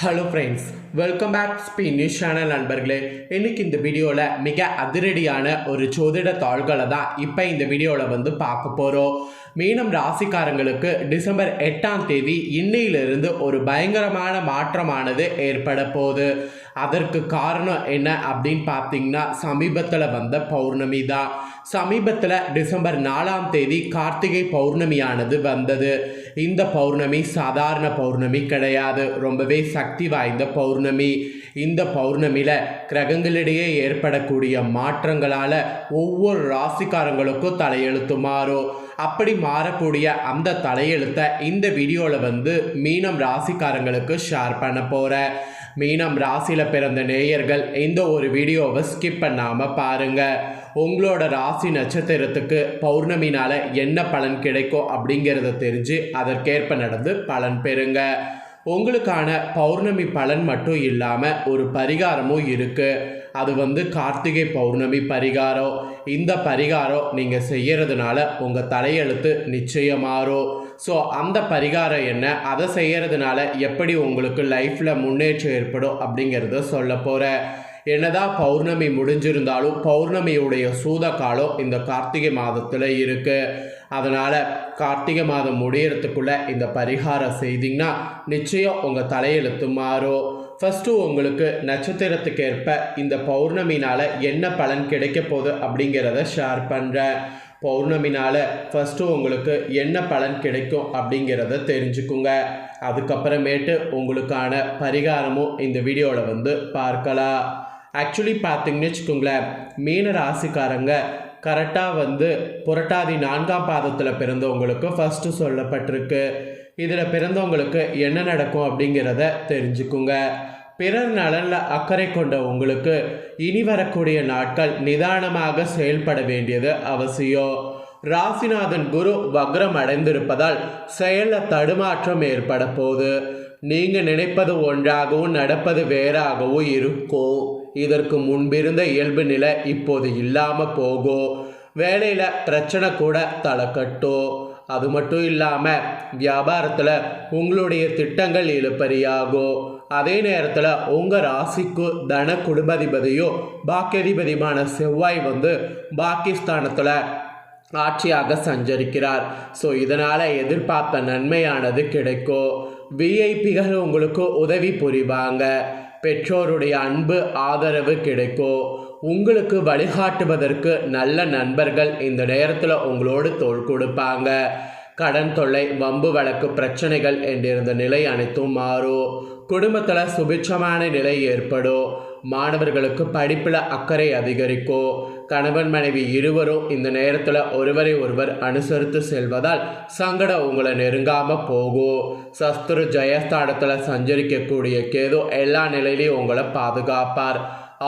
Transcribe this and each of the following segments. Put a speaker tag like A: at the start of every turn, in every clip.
A: Hello friends, welcome back ஸ்பீன் news channel நண்பர்களே. இன்றைக்கி இந்த வீடியோவில் மிக அதிரடியான ஒரு ஜோதிட தாள்களை தான் இப்போ இந்த வீடியோவில் பார்க்க போகிறோம். மீனம் ராசிக்காரங்களுக்கு டிசம்பர் 8ஆம் தேதி இன்னையிலிருந்து ஒரு பயங்கரமான மாற்றமானது ஏற்பட போகுது. அதற்கு காரணம் என்ன அப்படின்னு பார்த்தீங்கன்னா, சமீபத்தில் வந்த பௌர்ணமி தான். சமீபத்தில் டிசம்பர் 4ஆம் தேதி கார்த்திகை பௌர்ணமியானது வந்தது. இந்த பௌர்ணமி சாதாரண பௌர்ணமி கிடையாது, ரொம்பவே சக்தி வாய்ந்த பௌர்ணமி. இந்த பௌர்ணமியில் கிரகங்களிடையே ஏற்படக்கூடிய மாற்றங்களால் ஒவ்வொரு ராசிக்காரங்களுக்கும் தலையெழுத்து மாறும். அப்படி மாறக்கூடிய அந்த தலையெழுத்தை இந்த வீடியோவில் மீனம் ராசிக்காரங்களுக்கு ஷேர் பண்ண போகிறேன். மீனம் ராசியில் பிறந்த நேயர்கள் இந்த ஒரு வீடியோவை ஸ்கிப் பண்ணாமல் பாருங்கள். உங்களோட ராசி நட்சத்திரத்துக்கு பௌர்ணமினால் என்ன பலன் கிடைக்கும் அப்படிங்கிறத தெரிஞ்சு அதற்கேற்ப நடந்து பலன் பெறுங்க. உங்களுக்கான பௌர்ணமி பலன் மட்டும் இல்லாமல் ஒரு பரிகாரமும் இருக்குது. அது கார்த்திகை பௌர்ணமி பரிகாரம். இந்த பரிகாரம் நீங்கள் செய்கிறதுனால உங்கள் தலையெழுத்து நிச்சயம் மாறும். ஸோ அந்த பரிகாரம் என்ன, அதை செய்கிறதுனால எப்படி உங்களுக்கு லைஃப்பில் முன்னேற்றம் ஏற்படும் அப்படிங்கிறத சொல்ல போகிறேன். என்னதான் பௌர்ணமி முடிஞ்சிருந்தாலும் பௌர்ணமியுடைய சூத காலம் இந்த கார்த்திகை மாதத்தில் இருக்குது. அதனால் கார்த்திகை மாதம் முடியறதுக்குள்ளே இந்த பரிகாரம் செய்திங்கன்னா நிச்சயம் உங்கள் தலையெழுத்து மாறும். ஃபஸ்ட்டு உங்களுக்கு நட்சத்திரத்துக்கு ஏற்ப இந்த பௌர்ணமினால் என்ன பலன் கிடைக்க போகுது அப்படிங்கிறத ஷேர் பண்ணுறேன். பௌர்ணமினால் ஃபஸ்ட்டு உங்களுக்கு என்ன பலன் கிடைக்கும் அப்படிங்கிறத தெரிஞ்சுக்குங்க. அதுக்கப்புறமேட்டு உங்களுக்கான பரிகாரமும் இந்த வீடியோவில் பார்க்கலாம். ஆக்சுவலி பார்த்தீங்கன்னு வச்சுக்கோங்களேன், மீன ராசிக்காரங்க கரெக்டாக புரட்டாதி 4ஆம் பாதத்தில் பிறந்தவங்களுக்கு ஃபஸ்ட்டு சொல்லப்பட்டிருக்கு. இதில் பிறந்தவங்களுக்கு என்ன நடக்கும் அப்படிங்கிறத தெரிஞ்சுக்குங்க. பிறர் நலனில் அக்கறை கொண்ட உங்களுக்கு இனி வரக்கூடிய நாட்கள் நிதானமாக செயல்பட வேண்டியது அவசியம். ராசிநாதன் குரு வக்ரம் அடைந்திருப்பதால் செயலில் தடுமாற்றம் ஏற்பட போகுது. நீங்கள் நினைப்பது ஒன்றாகவும் நடப்பது வேறாகவும் இருக்கும். இதற்கு முன்பிருந்த இயல்பு நிலை இப்போது இல்லாமல் போகும். வேலையில் பிரச்சனை கூட தலைக்கட்டும். அது மட்டும் இல்லாமல் வியாபாரத்தில் உங்களுடைய திட்டங்கள் இழுபறியாகும். அதே நேரத்தில் உங்கள் ராசிக்கு தன குடும்பதிபதியும் பாக்கியதிபதியுமான செவ்வாய் பாகிஸ்தானத்தில் ஆட்சியாக சஞ்சரிக்கிறார். ஸோ இதனால் எதிர்பார்த்த நன்மையானது கிடைக்கும். விஐபிகள் உங்களுக்கு உதவி புரிவாங்க. பெற்றோருடைய அன்பு ஆதரவு கிடைக்கும். உங்களுக்கு வழிகாட்டுவதற்கு நல்ல நண்பர்கள் இந்த நேரத்தில் உங்களோடு தோள் கொடுப்பாங்க. கடன் தொல்லை, வம்பு வழக்கு பிரச்சனைகள் என்றிருந்த நிலை அனைத்தும் மாறும். குடும்பத்தில் சுபிட்சமான நிலை ஏற்படும். மாணவர்களுக்கு படிப்பில் அக்கறை அதிகரிக்கும். கணவன் மனைவி இருவரும் இந்த நேரத்தில் ஒருவரை ஒருவர் அனுசரித்து செல்வதால் சங்கடம் உங்களை நெருங்காமல் போகும். சஸ்திரு ஜெயஸ்தானத்தில் சஞ்சரிக்கக்கூடிய கேது எல்லா நிலையிலையும் உங்களை பாதுகாப்பார்.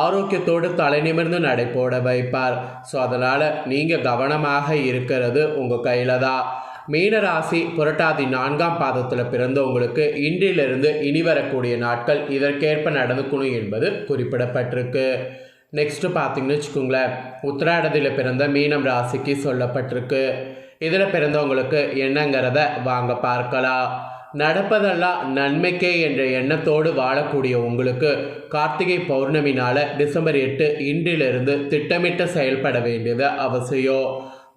A: ஆரோக்கியத்தோடு தலை நிமிர்ந்து நடைபோட வைப்பார். ஸோ அதனால் நீங்கள் கவனமாக இருக்கிறது உங்கள் கையில் தான். மீனராசி புரட்டாதி 4ஆம் பாதத்தில் பிறந்தவங்களுக்கு இன்றிலிருந்து இனி வரக்கூடிய நாட்கள் இதற்கேற்ப நடந்துக்கணும் என்பது குறிப்பிடப்பட்டிருக்கு. நெக்ஸ்ட்டு பார்த்தீங்கன்னு வச்சுக்கோங்களேன், உத்திராடத்தில் பிறந்த மீனம் ராசிக்கு சொல்லப்பட்டிருக்கு. இதில் பிறந்தவங்களுக்கு என்னங்கிறத வாங்க பார்க்கலாம். நடப்பதெல்லாம் நன்மைக்கே என்ற எண்ணத்தோடு வாழக்கூடிய உங்களுக்கு கார்த்திகை பௌர்ணமி நாள் டிசம்பர் 8 இன்றிலிருந்து திட்டமிட்டு செயல்பட வேண்டியது அவசியம்.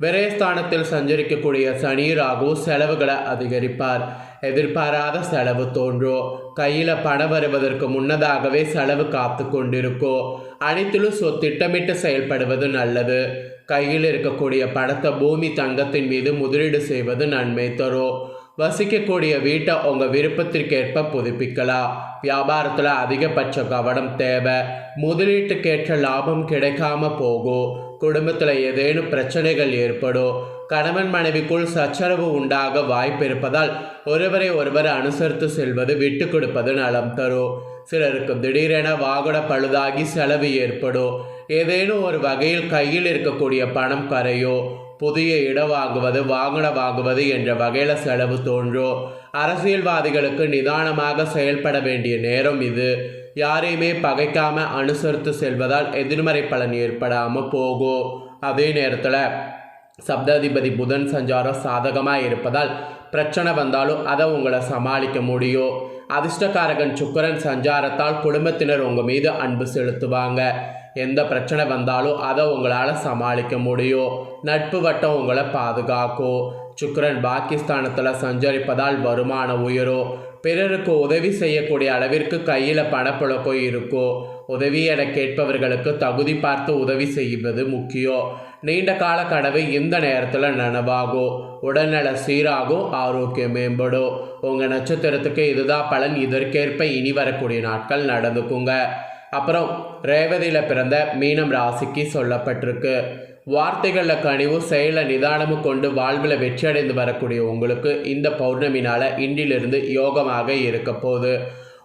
A: விரயஸ்தானத்தில் சஞ்சரிக்கக்கூடிய சனி ராகு செலவுகளை அதிகரிப்பார். எதிர்பாராத செலவு தோன்றும். கையில் பணம் வருவதற்கு முன்னதாகவே செலவு காத்து கொண்டிருக்கும். அனைத்திலும் திட்டமிட்டு செயல்படுவது நல்லது. கையில் இருக்கக்கூடிய பணத்தை பூமி தங்கத்தின் மீது முதலீடு செய்வது நன்மை தரும். வசிக்கக்கூடிய வீட்டை உங்கள் விருப்பத்திற்கேற்ப புதுப்பிக்கலாம். வியாபாரத்தில் அதிகபட்ச கவனம் தேவை. முதலீட்டுக்கேற்ற லாபம் கிடைக்காம போகும். குடும்பத்தில் ஏதேனும் பிரச்சனைகள் ஏற்படும். கணவன் மனைவிக்குள் சச்சரவு உண்டாக வாய்ப்பு இருப்பதால் ஒருவரை ஒருவர் அனுசரித்து செல்வது விட்டு கொடுப்பது நலம் தரும். சிலருக்கு திடீரென வாகன பழுதாகி செலவு ஏற்படும். ஏதேனும் ஒரு வகையில் கையில் இருக்கக்கூடிய பணம் கரையோ. புதிய இடம் வாங்குவது, வாகனம் வாங்குவது என்ற வகையில் செலவு தோன்றும். அரசியல்வாதிகளுக்கு நிதானமாக செயல்பட வேண்டிய நேரம் இது. யாரையுமே பகைக்காம அனுசரித்து செல்வதால் எதிர்மறை பலன் ஏற்படாமல் போகும். அதே நேரத்தில் சப்தாதிபதி புதன் சஞ்சாரம் சாதகமாக இருப்பதால் பிரச்சனை வந்தாலும் அதை உங்களை சமாளிக்க முடியும். அதிர்ஷ்டக்காரகன் சுக்கிரன் சஞ்சாரத்தால் குடும்பத்தினர் உங்கள் மீது அன்பு செலுத்துவாங்க. எந்த பிரச்சனை வந்தாலும் அதை உங்களால் சமாளிக்க முடியும். நட்பு வட்டம் உங்களை பாதுகாக்கும். சுக்கிரன் பாகிஸ்தானத்தில் சஞ்சரிப்பதால் வருமானம் உயரும். பிறருக்கு உதவி செய்யக்கூடிய அளவிற்கு கையில் பணப்புழக்கம் இருக்கும். உதவி என கேட்பவர்களுக்கு தகுதி பார்த்து உதவி செய்வது முக்கியம். நீண்ட கால கனவு இந்த நேரத்தில் நனவாகும். உடல்நல சீராகும். ஆரோக்கியம் மேம்படும். உங்கள் நட்சத்திரத்துக்கு இதுதான் பலன். இதற்கேற்ப இனி வரக்கூடிய நாட்கள் நடந்துக்குங்க. அப்புறம் ரேவதியில் பிறந்த மீனம் ராசிக்கு சொல்லப்பட்டிருக்கு. வார்த்தைகளில் கனிவு செயலில் நிதானமும் கொண்டு வாழ்வில் வெற்றி அடைந்து வரக்கூடிய உங்களுக்கு இந்த பௌர்ணமினால் இன்றிலிருந்து யோகமாக இருக்க போகுது.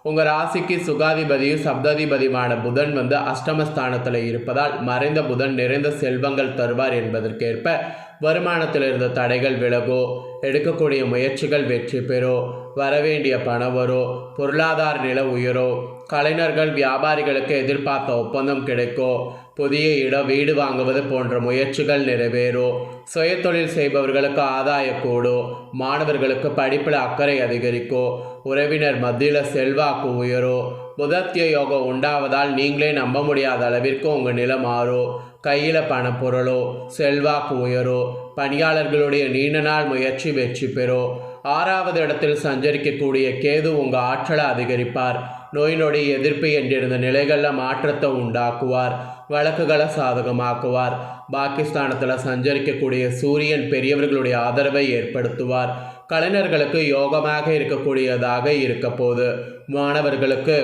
A: உங்கள் ராசிக்கு சுகாதிபதியும் சப்தாதிபதியுமான புதன் அஷ்டமஸ்தானத்தில் இருப்பதால் மறைந்த புதன் நிறைந்த செல்வங்கள் தருவார் என்பதற்கேற்ப வருமானத்தில் இருந்த தடைகள் விலகும். எடுக்கக்கூடிய முயற்சிகள் வெற்றி பெறும். வரவேண்டிய பணம் வரும். பொருளாதார நிலை உயரும். கலைஞர்கள் வியாபாரிகளுக்கு எதிர்பார்த்த ஒப்பந்தம் கிடைக்கும். புதிய இடம் வீடு வாங்குவது போன்ற முயற்சிகள் நிறைவேறும். சுயதொழில் செய்பவர்களுக்கு ஆதாயம் கூடும். மாணவர்களுக்கு படிப்பில் அக்கறை அதிகரிக்கும். உறவினர் மத்தியில் செல்வாக்கு உயரும். புதத்திய யோகம் உண்டாவதால் நீங்களே நம்ப முடியாத அளவிற்கு உங்கள் நிலை மாறும். கையில் பணம் பொருளும். செல்வாக்கு உயரும். பணியாளர்களுடைய நீண்ட நாள் முயற்சி வெற்றி பெறும். 6வது இடத்தில் சஞ்சரிக்கக்கூடிய கேது உங்கள் ஆற்றலை அதிகரிப்பார். நோய் நொடி எதிர்ப்பு என்றிருந்த நிலைகளில் மாற்றத்தை உண்டாக்குவார். வழக்குகளை சாதகமாக்குவார். பாகிஸ்தானத்தில் சஞ்சரிக்கக்கூடிய சூரியன் பெரியவர்களுடைய ஆதரவை ஏற்படுத்துவார். கலைஞர்களுக்கு யோகமாக இருக்கக்கூடியதாக இருக்க போது. மாணவர்களுக்கு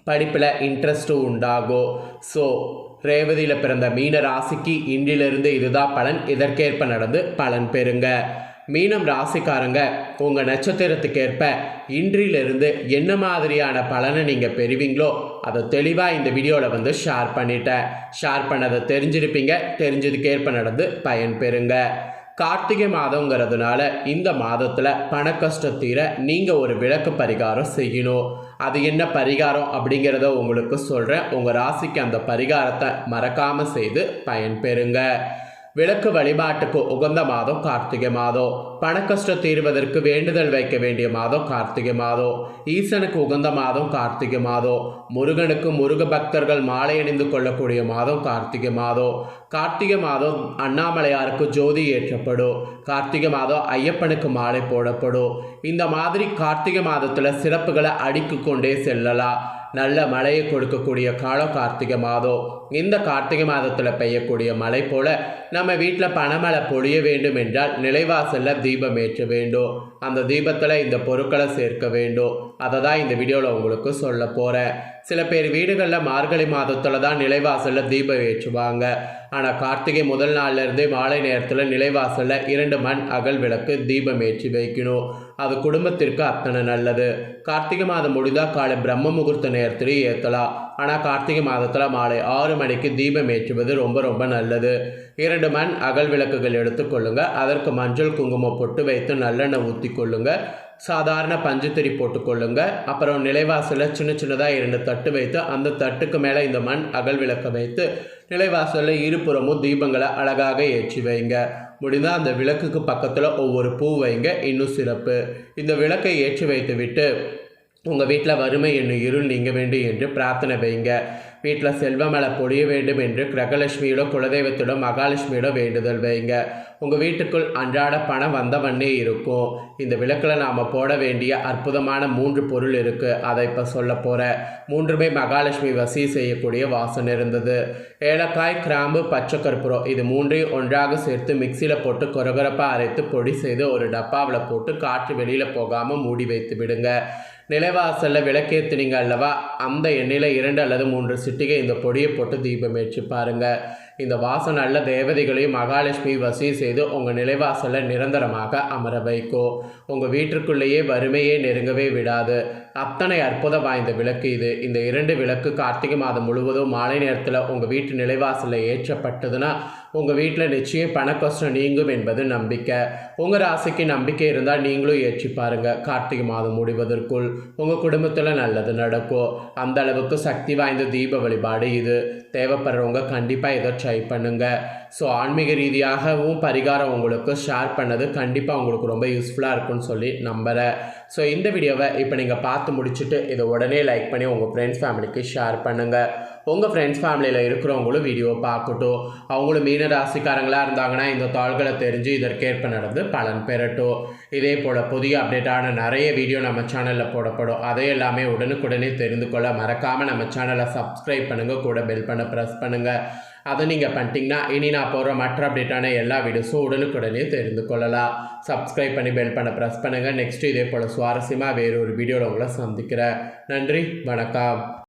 A: படிப்பில் இன்ட்ரெஸ்ட்டு உண்டாகும். ஸோ ரேவதியில் பிறந்த மீன ராசிக்கு இன்றிலிருந்து இதுதான் பலன். இதற்கேற்ப நடந்து பலன் பெறுங்க. மீனம் ராசிக்காரங்க உங்கள் நட்சத்திரத்துக்கேற்ப இன்றிலிருந்து என்ன மாதிரியான பலனை நீங்கள் பெறுவீங்களோ அதை தெளிவாக இந்த வீடியோவில் ஷேர் பண்ணிட்டேன். ஷேர் பண்ணதை தெரிஞ்சிருப்பீங்க. தெரிஞ்சதுக்கேற்ப நடந்து பயன் பெறுங்க. கார்த்திகை மாதங்கிறதுனால இந்த மாதத்தில் பண கஷ்டம் தீர நீங்கள் ஒரு விளக்கு பரிகாரம் செய்யணும். அது என்ன பரிகாரம் அப்படிங்கிறத உங்களுக்கு சொல்கிறேன். உங்கள் ராசிக்கு அந்த பரிகாரத்தை மறக்காமல் செய்து பயன் பெறுங்க. விளக்கு வழிபாட்டுக்கு உகந்த மாதம் கார்த்திகை மாதம். பணக்கஷ்டம் தீர்வதற்கு வேண்டுதல் வைக்க வேண்டிய மாதம் கார்த்திகை மாதம். ஈசனுக்கு உகந்த மாதம் கார்த்திகை மாதம். முருகனுக்கு முருக பக்தர்கள் மாலை அணிந்து கொள்ளக்கூடிய மாதம் கார்த்திகை மாதம். கார்த்திகை மாதம் அண்ணாமலையாருக்கு ஜோதி ஏற்றப்படும். கார்த்திகை மாதம் ஐயப்பனுக்கு மாலை போடப்படும். இந்த மாதிரி கார்த்திகை மாதத்தில் சிறப்புகளை அடுக்கி கொண்டே செல்லலாம். நல்ல மழையை கொடுக்கக்கூடிய காலம் கார்த்திகை மாதம். இந்த கார்த்திகை மாதத்தில் பெய்யக்கூடிய மழை போல நம்ம வீட்டில் பணமழை பொழிய வேண்டும் என்றால் நிலைவாசலில் தீபம் ஏற்ற வேண்டும். அந்த தீபத்தில் இந்த பொருட்களை சேர்க்க வேண்டும். அதை தான் இந்த வீடியோவில் உங்களுக்கு சொல்ல போகிறேன். சில பேர் வீடுகளில் மார்கழி மாதத்தில் தான் நிலைவாசலில் தீபம் ஏற்றுவாங்க. ஆனால் கார்த்திகை முதல் நாள்லேருந்தே மாலை நேரத்தில் நிலைவாசலில் 2 மண் அகல் விளக்கு தீபம் ஏற்றி வைக்கணும். அது குடும்பத்திற்கு அத்தனை நல்லது. கார்த்திகை மாதம் முடிந்தால் காலை பிரம்ம முகூர்த்த நேரத்தில் ஏற்றலாம். ஆனால் கார்த்திகை மாதத்தில் மாலை 6 மணிக்கு தீபம் ஏற்றுவது ரொம்ப ரொம்ப நல்லது. 2 மண் அகல் விளக்குகள் எடுத்துக்கொள்ளுங்க. அதற்கு மஞ்சள் குங்குமம் பொட்டு வைத்து நல்லெண்ணெய் ஊற்றி கொள்ளுங்க. சாதாரண பஞ்சுத்திரி போட்டுக்கொள்ளுங்க. அப்புறம் நிலைவாசலில் சின்னதாக 2 தட்டு வைத்து அந்த தட்டுக்கு மேலே இந்த மண் அகல் விளக்கை வைத்து நிலைவாசலில் இருபுறமும் தீபங்களை அழகாக ஏற்றி வைங்க. முடிந்தால் அந்த விளக்குக்கு பக்கத்தில் ஒவ்வொரு பூ வைங்க. இன்னும் சிறப்பு. இந்த விளக்கை ஏற்றி வைத்து விட்டு உங்கள் வீட்டில் வறுமை என்னும் இருள் நீங்க வேண்டும் என்று பிரார்த்தனை வைங்க. வீட்டில் செல்வமழை பொழிய வேண்டும் என்று கிரகலட்சுமியோட குலதெய்வத்தோட மகாலட்சுமியோட வேண்டுதல் வைங்க. உங்கள் வீட்டுக்குள் அன்றாட பணம் வந்தவண்ணே இருக்கும். இந்த விளக்கில் நாம் போட வேண்டிய அற்புதமான 3 பொருள் இருக்குது. அதை இப்போ சொல்ல போகிறேன். 3மே மகாலட்சுமி வசி செய்யக்கூடிய வாசனை இருந்தது. ஏலக்காய், கிராம்பு, பச்சை கற்பூரம் இது 3ஐயும் ஒன்றாக சேர்த்து மிக்சியில் போட்டு கொரகொரப்பாக அரைத்து பொடி செய்து ஒரு டப்பாவில் போட்டு காற்று வெளியில் போகாமல் மூடி வைத்து விடுங்க. நிலைவாசலில் விளக்கேற்றினீங்க அல்லவா, அந்த எண்ணெயில் 2 அல்லது 3 சிட்டிகை இந்த பொடியை போட்டு தீபம் ஏற்றி பாருங்கள். இந்த வாசம் நல்ல தேவதைகளையும் மகாலட்சுமி வசி செய்து உங்கள் நிலைவாசலில் நிரந்தரமாக அமர வைக்கும். உங்கள் வீட்டிற்குள்ளேயே வறுமையே நெருங்கவே விடாது. அத்தனை அற்புதம் வாய்ந்த விளக்கு இது. இந்த 2 விளக்கு கார்த்திகை மாதம் முழுவதும் மாலை நேரத்தில் உங்கள் வீட்டு நிலைவாசலில் ஏற்றப்பட்டதுன்னா உங்கள் வீட்டில் நிச்சயம் பண கஷ்டம் நீங்கும் என்பது நம்பிக்கை. உங்கள் ராசிக்கு நம்பிக்கை இருந்தால் நீங்களும் ஏற்றி பாருங்கள். கார்த்திகை மாதம் முடிவதற்குள் உங்கள் குடும்பத்தில் நல்லது நடக்கும். அந்த அளவுக்கு சக்தி வாய்ந்த தீப வழிபாடு இது. தேவைப்படுறவங்க கண்டிப்பாக இதை ட்ரை பண்ணுங்கள். ஸோ ஆன்மீக ரீதியாகவும் பரிகாரம் உங்களுக்கு ஷேர் பண்ணது கண்டிப்பாக உங்களுக்கு ரொம்ப யூஸ்ஃபுல்லாக இருக்கும்னு சொல்லி நம்புகிறேன். ஸோ இந்த வீடியோவை இப்போ நீங்கள் பார்த்து முடிச்சுட்டு இதை உடனே லைக் பண்ணி உங்கள் ஃப்ரெண்ட்ஸ் ஃபேமிலிக்கு ஷேர் பண்ணுங்கள். உங்கள் ஃப்ரெண்ட்ஸ் ஃபேமிலியில் இருக்கிறவங்களும் வீடியோவை பார்க்கட்டும். அவங்களும் மீன ராசிக்காரங்களாக இருந்தாங்கன்னா இந்த தாள்களை தெரிஞ்சு இதற்கேற்ப நடந்து பலன் பெறட்டும். இதே போல் புதிய அப்டேட்டான நிறைய வீடியோ நம்ம சேனலில் போடப்படும். அதை எல்லாமே உடனுக்குடனே தெரிந்து கொள்ள மறக்காமல் நம்ம சேனலை சப்ஸ்கிரைப் பண்ணுங்கள். கூட பெல் பண்ண ப்ரெஸ் பண்ணுங்கள். அதை நீங்கள் பண்ணிட்டீங்கன்னா இனி நான் போகிற மற்ற அப்டேட்டான எல்லா வீடியோஸும் உடனுக்குடனே தெரிந்து கொள்ளலாம். சப்ஸ்கிரைப் பண்ணி பெல் பண்ண ப்ரெஸ் பண்ணுங்கள். நெக்ஸ்ட்டு இதே போல் சுவாரஸ்யமாக வேறு ஒரு வீடியோவில் உங்களை சந்திக்கிறேன். நன்றி, வணக்கம்.